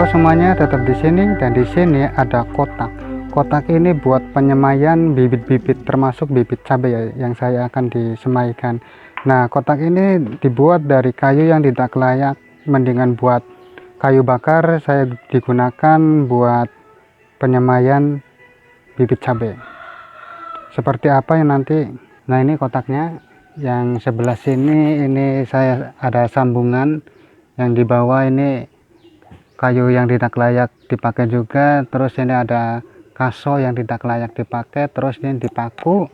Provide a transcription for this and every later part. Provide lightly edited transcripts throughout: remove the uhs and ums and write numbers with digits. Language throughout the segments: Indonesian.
semuanya tetap di sini, dan di sini ada kotak. Kotak ini buat penyemaian bibit-bibit, termasuk bibit cabai ya, yang saya akan disemaikan. Nah, kotak ini dibuat dari kayu yang tidak layak, mendingan buat kayu bakar. Saya digunakan buat penyemaian bibit cabai. Seperti apa yang nanti. Nah, ini kotaknya. Yang sebelah sini ini saya ada sambungan, yang di bawah ini kayu yang tidak layak dipakai juga. Terus ini ada kaso yang tidak layak dipakai. Terus ini dipaku,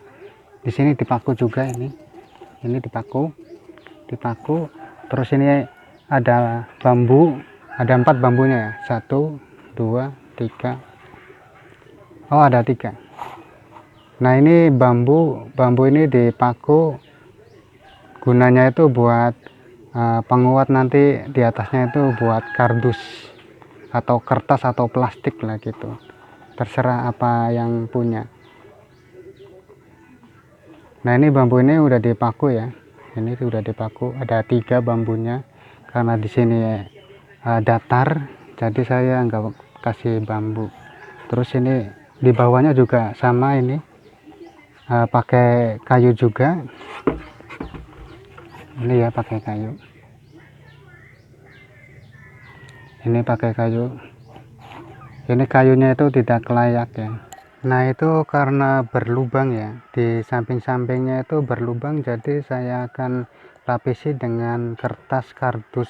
di sini dipaku juga, ini dipaku. Terus ini ada bambu, ada 4 bambunya ya, 1 2 3, oh ada 3. Nah, ini bambu ini dipaku, gunanya itu buat penguat, nanti di atasnya itu buat kardus atau kertas atau plastik lah gitu, terserah apa yang punya. Nah, ini bambu ini udah dipaku ya, ini udah dipaku, ada 3 bambunya. Karena di sini datar, jadi saya nggak kasih bambu. Terus ini di bawahnya juga sama, ini pakai kayu juga. Ini ya pakai kayu, ini pakai kayu. Ini kayunya itu tidak layak ya. Nah, itu karena berlubang ya, di samping-sampingnya itu berlubang, jadi saya akan lapisi dengan kertas kardus.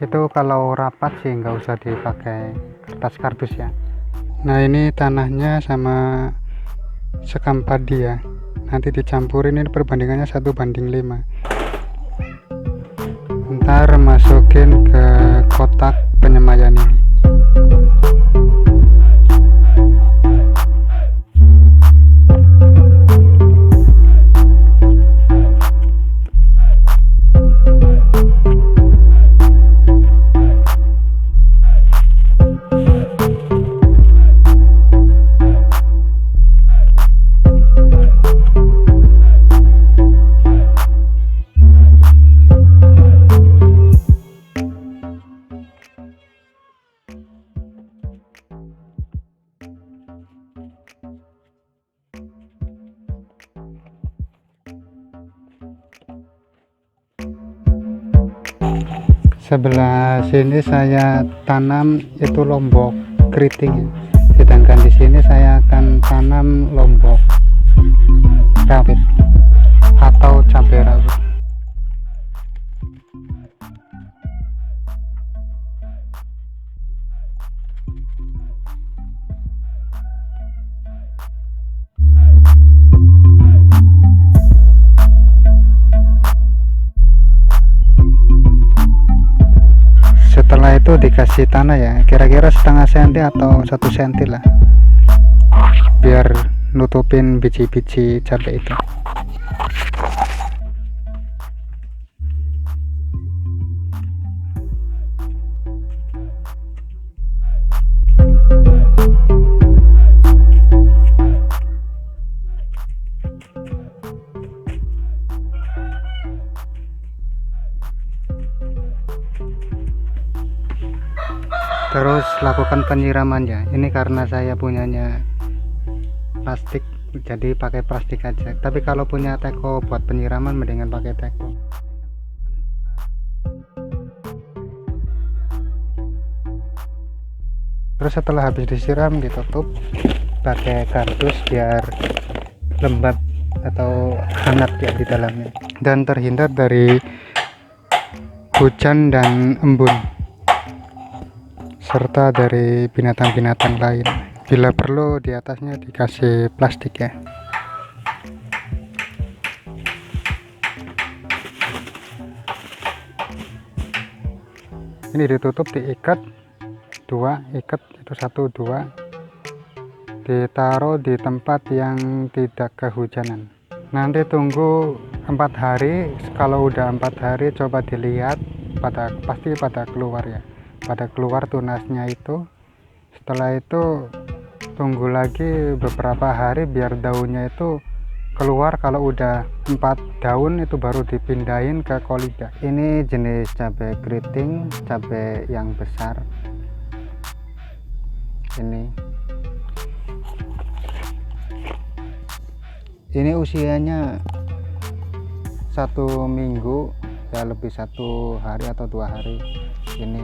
Itu kalau rapat sih nggak usah dipakai kertas kardus ya. Nah, ini tanahnya sama sekam padi ya, nanti dicampurin, ini perbandingannya 1:5. Ntar masukin ke kotak penyemaian ini. Sebelah sini saya tanam itu lombok keriting, sedangkan di sini saya akan tanam lombok rawit atau cabai rawit. Setelah itu dikasih tanah ya, kira-kira setengah senti atau 1 senti lah, biar nutupin biji-biji cabai itu. Terus lakukan penyiramannya. Ini karena saya punyanya plastik, jadi pakai plastik aja. Tapi kalau punya teko buat penyiraman, mendingan pakai teko. Terus setelah habis disiram ditutup pakai kardus biar lembab atau hangat ya di dalamnya, dan terhindar dari hujan dan embun, serta dari binatang-binatang lain. Bila perlu di atasnya dikasih plastik ya. Ini ditutup, diikat 2, ikat itu 1 2, ditaruh di tempat yang tidak kehujanan. Nanti tunggu 4 hari. Kalau udah 4 hari coba dilihat, pasti pada keluar ya, pada keluar tunasnya itu. Setelah itu tunggu lagi beberapa hari biar daunnya itu keluar. Kalau udah 4 daun itu baru dipindahin ke kolibag. Ini jenis cabai keriting, cabai yang besar ini usianya 1 minggu ya, lebih 1 hari atau 2 hari. Ini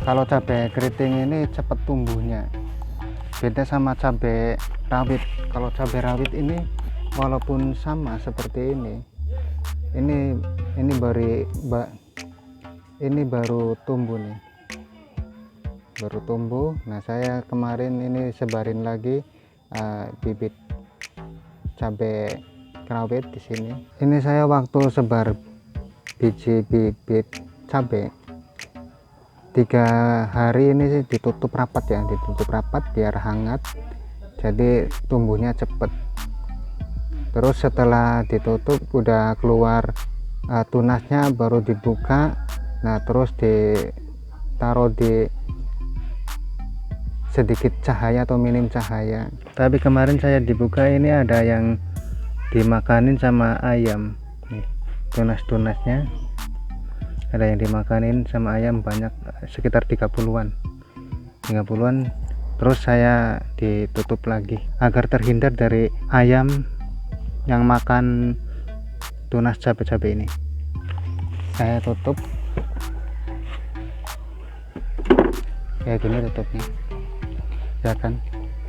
kalau cabai keriting ini cepat tumbuhnya, beda sama cabai rawit. Kalau cabai rawit ini walaupun sama seperti ini baru tumbuh nih, baru tumbuh. Nah, saya kemarin ini sebarin lagi bibit cabai rawit di sini. Ini saya waktu sebar biji bibit cabai 3 hari ini ditutup rapat ya, ditutup rapat biar hangat, jadi tumbuhnya cepet. Terus setelah ditutup udah keluar tunasnya baru dibuka. Nah, terus ditaruh di sedikit cahaya atau minim cahaya. Tapi kemarin saya dibuka, ini ada yang dimakanin sama ayam nih, tunas-tunasnya ada yang dimakanin sama ayam banyak, sekitar 30-an. Terus saya ditutup lagi agar terhindar dari ayam yang makan tunas cabai-cabai ini. Saya tutup kayak gini tutupnya ya kan.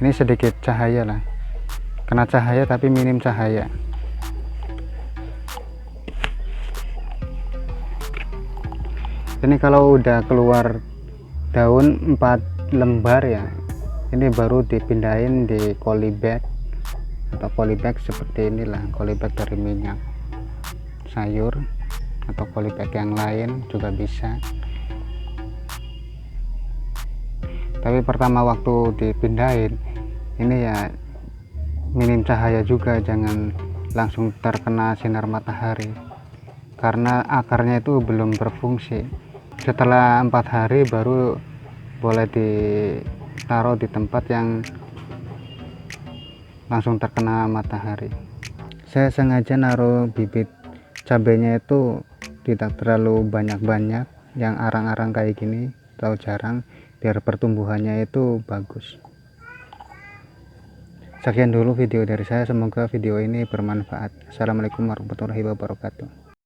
Ini sedikit cahaya lah, kena cahaya tapi minim cahaya. Ini kalau udah keluar daun 4 lembar ya, ini baru dipindahin di kolibag atau polybag seperti inilah. Polybag dari minyak sayur atau polybag yang lain juga bisa. Tapi pertama waktu dipindahin ini ya minim cahaya juga, jangan langsung terkena sinar matahari karena akarnya itu belum berfungsi. Setelah 4 hari baru boleh ditaruh di tempat yang langsung terkena matahari. Saya sengaja naruh bibit cabenya itu tidak terlalu banyak-banyak, yang arang-arang kayak gini atau jarang, biar pertumbuhannya itu bagus. Sekian dulu video dari saya, semoga video ini bermanfaat. Assalamualaikum warahmatullahi wabarakatuh.